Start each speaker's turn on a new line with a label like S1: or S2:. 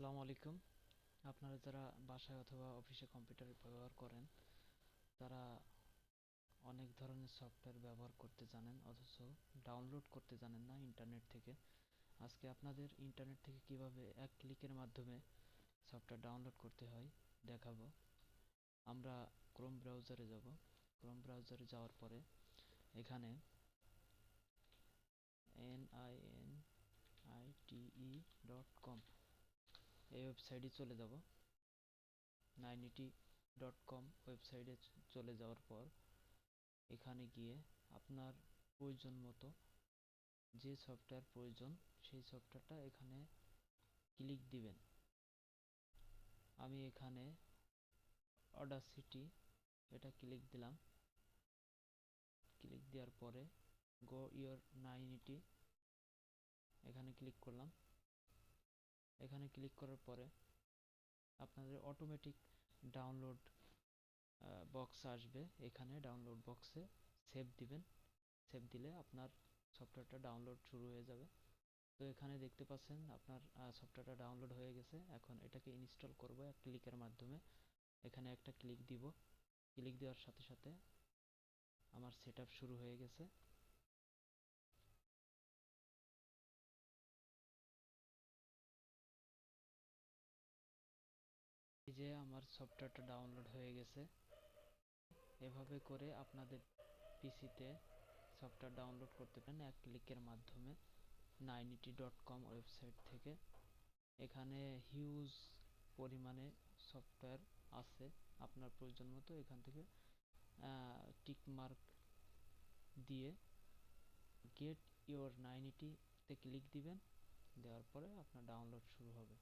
S1: আসসালামু আলাইকুম। আপনারা যারা বাসায় অথবা অফিসে কম্পিউটার ব্যবহার করেন, তারা অনেক ধরনের সফটওয়্যার ব্যবহার করতে জানেন, অথচ ডাউনলোড করতে জানেন না ইন্টারনেট থেকে। আজকে আপনাদের ইন্টারনেট থেকে কিভাবে এক ক্লিকের মাধ্যমে সফটওয়্যার ডাউনলোড করতে হয় দেখাবো। আমরা ক্রোম ব্রাউজারে যাব। ক্রোম ব্রাউজারে যাওয়ার পরে এখানে ninte.com এই ওয়েবসাইটে চলে যাব। ninety.com ওয়েবসাইটে চলে যাওয়ার পর এখানে গিয়ে আপনার প্রয়োজন মতো যে সফটওয়্যার প্রয়োজন সেই সফটওয়্যারটা এখানে ক্লিক দিবেন। আমি এখানে অডাসিটি এটা ক্লিক দিলাম। ক্লিক দেওয়ার পরে গো ইওর 980 এখানে ক্লিক করলাম। এখানে ক্লিক করার পরে আপনাদের অটোমেটিক ডাউনলোড বক্স আসবে। এখানে ডাউনলোড বক্সে সেভ দিবেন। সেভ দিলে আপনার সফটওয়্যারটা ডাউনলোড শুরু হয়ে যাবে। তো এখানে দেখতে পাচ্ছেন আপনার সফটওয়্যারটা ডাউনলোড হয়ে গেছে। এখন এটাকে ইনস্টল করব এক ক্লিকের মাধ্যমে। এখানে একটা ক্লিক দিব। ক্লিক দেওয়ার সাথে সাথে আমার সেটআপ শুরু হয়ে গেছে। এই যে আমার সফটওয়্যারটা ডাউনলোড হয়ে গেছে। এভাবে করে আপনাদের পিসিতে সফটওয়্যার ডাউনলোড করতে পারেন এক ক্লিকের মাধ্যমে ninety.com ওয়েবসাইট থেকে। এখানে হিউজ পরিমাণে সফটওয়্যার আছে। আপনার প্রয়োজন মতো এখান থেকে টিক মার্ক দিয়ে গেট ইওর 980 তে ক্লিক দিবেন। দেওয়ার পরে আপনার ডাউনলোড শুরু হবে।